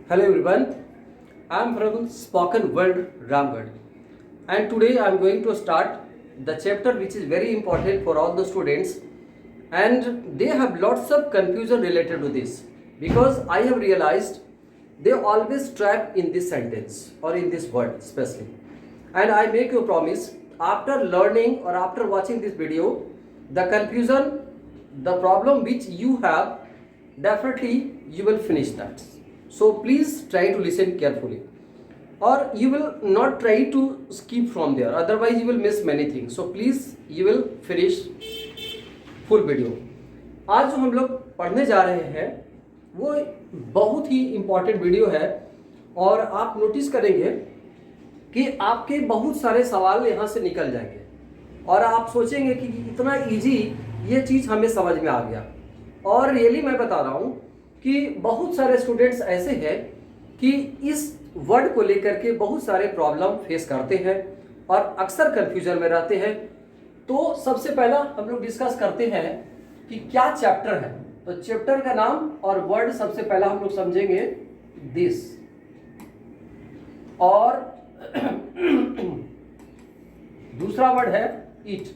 Hello everyone, I am from Spoken Word Ramgarh and today I am going to start the chapter which is very important for all the students and they have lots of confusion related to this because I have realized they always trap in this sentence or in this word especially, and I make you a promise after learning or after watching this video the confusion, the problem which you have, definitely you will finish that. So please try to listen carefully or you will not try to skip from there, otherwise you will miss many things. So please you will finish full video. आज जो हम लोग पढ़ने जा रहे हैं वो बहुत ही इम्पॉर्टेंट वीडियो है और आप नोटिस करेंगे कि आपके बहुत सारे सवाल यहाँ से निकल जाएंगे और आप सोचेंगे कि इतना इजी ये चीज़ हमें समझ में आ गया। और रियली मैं बता रहा हूँ कि बहुत सारे स्टूडेंट्स ऐसे हैं कि इस वर्ड को लेकर के बहुत सारे प्रॉब्लम फेस करते हैं और अक्सर कंफ्यूजन में रहते हैं। तो सबसे पहला हम लोग डिस्कस करते हैं कि क्या चैप्टर है। तो चैप्टर का नाम और वर्ड सबसे पहला हम लोग समझेंगे दिस, और दूसरा वर्ड है इट।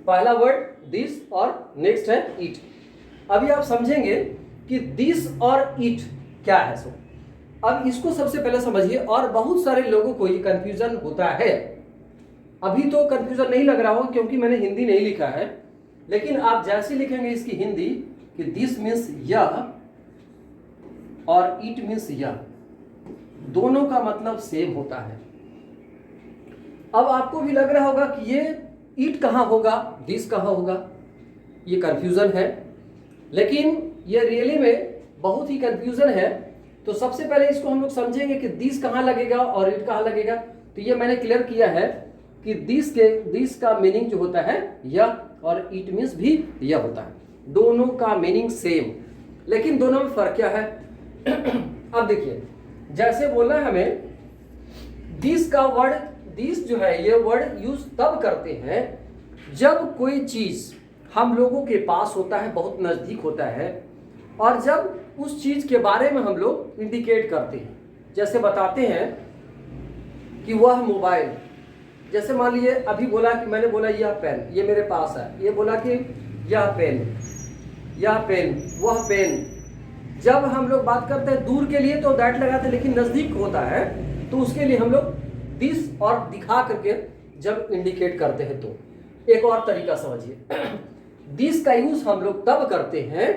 पहला वर्ड दिस और नेक्स्ट है इट। अभी आप समझेंगे कि दिस और इट क्या है। सो अब इसको सबसे पहले समझिए। और बहुत सारे लोगों को ये कंफ्यूजन होता है। अभी तो कंफ्यूजन नहीं लग रहा हो क्योंकि मैंने हिंदी नहीं लिखा है, लेकिन आप जैसे लिखेंगे इसकी हिंदी कि दिस मीन्स यह और इट मीन्स यह, दोनों का मतलब सेम होता है। अब आपको भी लग रहा होगा कि ये इट कहाँ होगा, दिस कहाँ होगा, ये कंफ्यूजन है, लेकिन ये रियली में बहुत ही कंफ्यूजन है। तो सबसे पहले इसको हम लोग समझेंगे कि दिस कहाँ लगेगा और इट कहाँ लगेगा। तो ये मैंने क्लियर किया है कि दिस का मीनिंग जो होता है यह और इट मीन्स भी यह होता है, दोनों का मीनिंग सेम, लेकिन दोनों में फर्क क्या है। अब देखिए, जैसे बोलना है हमें दिस का वर्ड, दिस जो है ये वर्ड यूज तब करते हैं जब कोई चीज हम लोगों के पास होता है, बहुत नजदीक होता है, और जब उस चीज के बारे में हम लोग इंडिकेट करते हैं। जैसे बताते हैं कि वह मोबाइल, जैसे मान लीजिए अभी बोला कि मैंने बोला यह पेन, ये मेरे पास है, ये बोला कि यह पेन, वह पेन। जब हम लोग बात करते हैं दूर के लिए तो दैट लगाते हैं, लेकिन नजदीक होता है तो उसके लिए हम लोग दिस और दिखा करके जब इंडिकेट करते हैं। तो एक और तरीका समझिए, दिस का यूज हम लोग तब करते हैं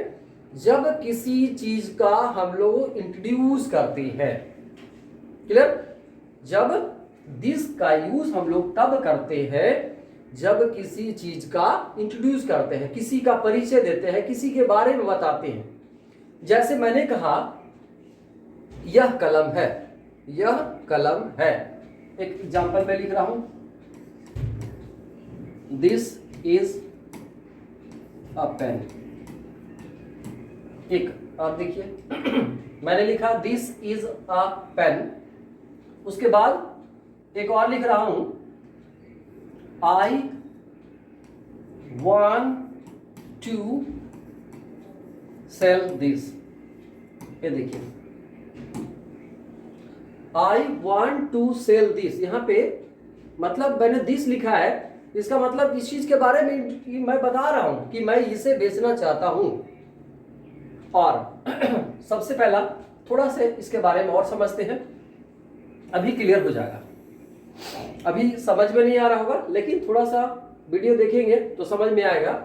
जब किसी चीज का हम लोग इंट्रोड्यूस करते हैं। क्लियर? जब दिस का यूज हम लोग तब करते हैं जब किसी चीज का इंट्रोड्यूस करते हैं, किसी का परिचय देते हैं, किसी के बारे में बताते हैं। जैसे मैंने कहा यह कलम है, यह कलम है। एक एग्जांपल मैं लिख रहा हूं, दिस इज अ पेन। एक और देखिए मैंने लिखा दिस इज अ पेन, उसके बाद एक और लिख रहा हूं I want to sell this. ये देखिए I want to sell this, यहां पे मतलब मैंने दिस लिखा है, इसका मतलब इस चीज के बारे में मैं बता रहा हूं कि मैं इसे बेचना चाहता हूं। और सबसे पहला थोड़ा से इसके बारे में और समझते हैं, अभी क्लियर हो जाएगा। अभी समझ में नहीं आ रहा होगा, लेकिन थोड़ा सा वीडियो देखेंगे तो समझ में आएगा।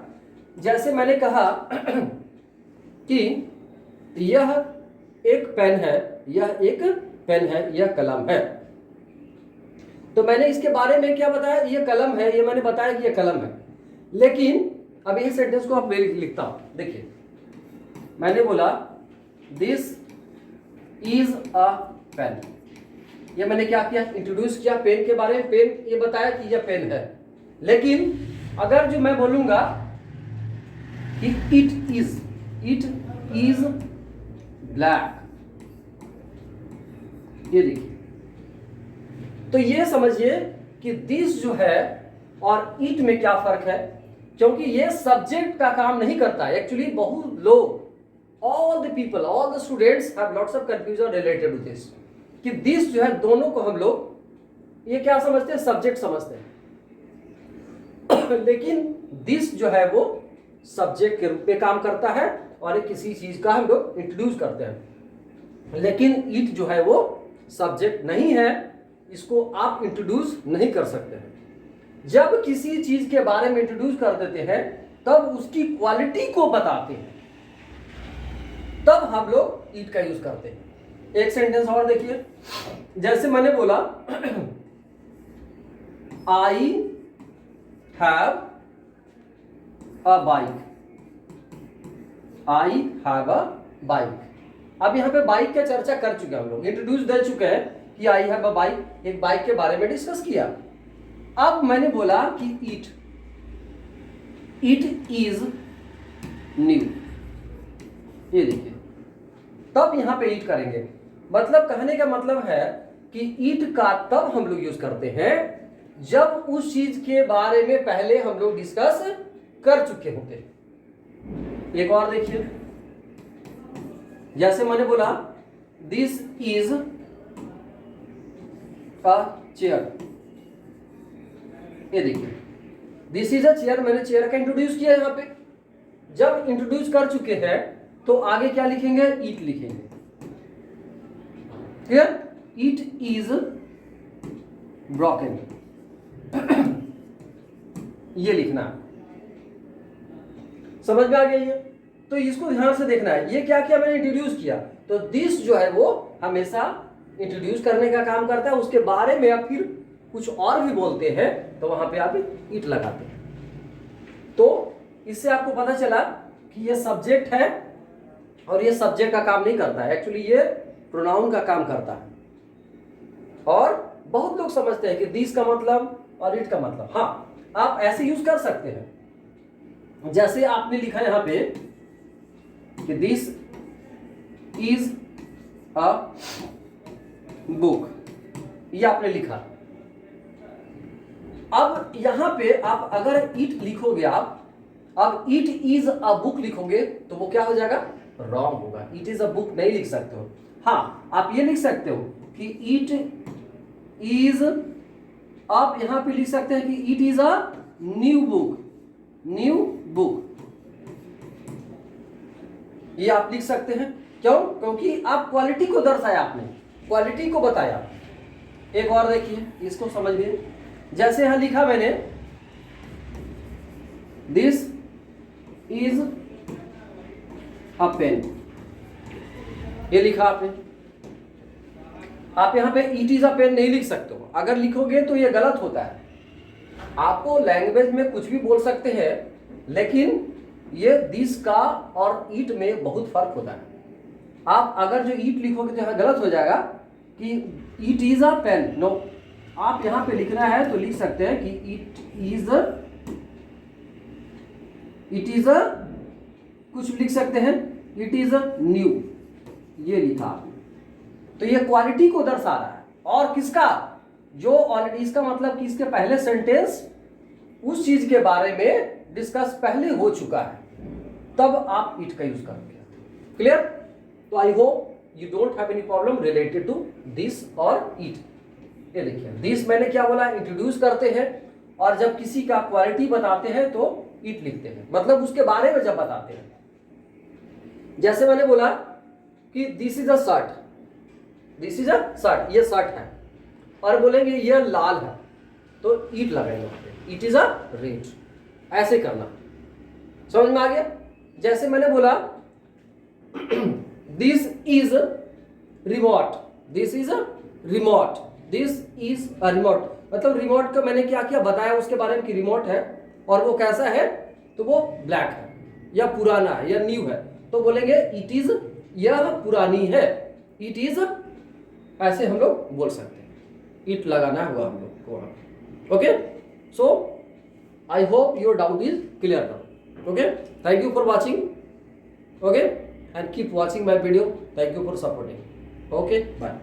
जैसे मैंने कहा कि यह एक पेन है, यह एक पेन है, यह कलम है, तो मैंने इसके बारे में क्या बताया, यह कलम है, ये मैंने बताया कि यह कलम है। लेकिन अब इस सेंटेंस को आप लिखता हूं, देखिए मैंने बोला दिस इज अ पेन, ये मैंने क्या किया, इंट्रोड्यूस किया पेन के बारे में, पेन ये बताया कि यह पेन है। लेकिन अगर जो मैं बोलूंगा कि इट इज ब्लैक, ये देखिए, तो ये समझिए कि दिस जो है और इट में क्या फर्क है। क्योंकि ये सब्जेक्ट का काम नहीं करता है। एक्चुअली बहुत लोग all the people, all the students have lots of confusion related to this, कि दिस जो है दोनों को हम लोग ये क्या समझते हैं, सब्जेक्ट समझते हैं लेकिन दिस जो है वो सब्जेक्ट के रूप में काम करता है और ये किसी चीज का हम लोग इंट्रोड्यूस करते हैं, लेकिन इट जो है वो सब्जेक्ट नहीं है, इसको आप इंट्रोड्यूस नहीं कर सकते हैं। जब किसी चीज के बारे में इंट्रोड्यूस कर देते हैं तब उसकी क्वालिटी को बताते हैं, तब हम लोग इट का यूज करते हैं। एक सेंटेंस और देखिए, जैसे मैंने बोला I have a bike, I have a bike. अब यहां पे बाइक का चर्चा कर चुके हैं हम लोग, इंट्रोड्यूस दे चुके हैं कि आई हैव अ बाइक, एक बाइक के बारे में डिस्कस किया। अब मैंने बोला कि इट इज न्यू, ये देखिए, तब यहां पे इट करेंगे। मतलब कहने का मतलब है कि इट का तब हम लोग यूज करते हैं जब उस चीज के बारे में पहले हम लोग डिस्कस कर चुके होते हैं। एक और देखिए, जैसे मैंने बोला दिस इज अ चेयर, ये देखिए दिस इज अ चेयर, मैंने चेयर का इंट्रोड्यूस किया यहां पे। जब इंट्रोड्यूस कर चुके हैं तो आगे क्या लिखेंगे, इट लिखेंगे। क्लियर, इट इज ब्रोकन ये लिखना है। समझ में आ गया ये? तो इसको ध्यान से देखना है। ये क्या किया मैंने, इंट्रोड्यूस किया, तो दिस जो है वो हमेशा इंट्रोड्यूस करने का काम करता है। उसके बारे में आप फिर कुछ और भी बोलते हैं तो वहां पे आप इट लगाते हैं। तो इससे आपको पता चला कि ये सब्जेक्ट है और ये सब्जेक्ट का काम नहीं करता है, एक्चुअली ये प्रोनाउन का काम करता है। और बहुत लोग समझते हैं कि दिस का मतलब और इट का मतलब, हाँ आप ऐसे यूज कर सकते हैं। जैसे आपने लिखा यहां पे कि दिस इज अ बुक, ये आपने लिखा। अब यहां पे आप अगर इट लिखोगे, आप अब इट इज अ बुक लिखोगे तो वो क्या हो जाएगा, रॉन्ग होगा। इट इज अ बुक नहीं लिख सकते हो। हाँ आप ये लिख सकते हो कि इट इज, आप यहां पे लिख सकते हैं कि it is a new book, new book, ये आप लिख सकते हैं। क्यों? क्योंकि आप क्वालिटी को दर्शाया, आपने क्वालिटी को बताया। एक और देखिए, इसको समझिए। जैसे यहां लिखा मैंने दिस इज अ पेन, ये लिखा आपने। आप यहां पे इट इज अ पेन नहीं लिख सकते हो, अगर लिखोगे तो ये गलत होता है। आपको लैंग्वेज में कुछ भी बोल सकते हैं, लेकिन ये दिस का और ईट में बहुत फर्क होता है। आप अगर जो ईट लिखोगे तो यहां गलत हो जाएगा कि it is a pen, no, आप यहां पे लिखना है तो लिख सकते हैं कि इट इज अ कुछ लिख सकते हैं, इट इज अ न्यू, ये लिखा आपने। तो ये क्वालिटी को दर्शा रहा है। और किसका, जो ऑलरेडी, इसका मतलब कि इसके पहले सेंटेंस उस चीज के बारे में डिस्कस पहले हो चुका है, तब आप इट का यूज करोगे। क्लियर? तो I hope you don't have any problem related to this और इट। ये देखिए, दिस मैंने क्या बोला, इंट्रोड्यूस करते हैं, और जब किसी का क्वालिटी बताते हैं तो इट लिखते हैं, मतलब उसके बारे में जब बताते हैं। जैसे मैंने बोला कि this is a shirt, this is a shirt, ये शर्ट है, और बोलेंगे ये लाल है तो ईट लगाएंगे वहां पे, इट इज अ रेड, ऐसे करना। समझ में आ गया? जैसे मैंने बोला this is remote, this is a remote, this is a remote, मतलब रिमोट का मैंने क्या किया, बताया उसके बारे में कि रिमोट है और वो कैसा है, तो वो ब्लैक है या पुराना है या न्यू है, तो बोलेंगे इट इज, यह पुरानी है, इट इज, ऐसे हम लोग बोल सकते हैं। इट लगाना हुआ हम लोग को। Okay, so I hope your doubt is clear now. Okay, thank you for watching. Okay, and keep watching my video. Thank you for supporting. Okay, bye.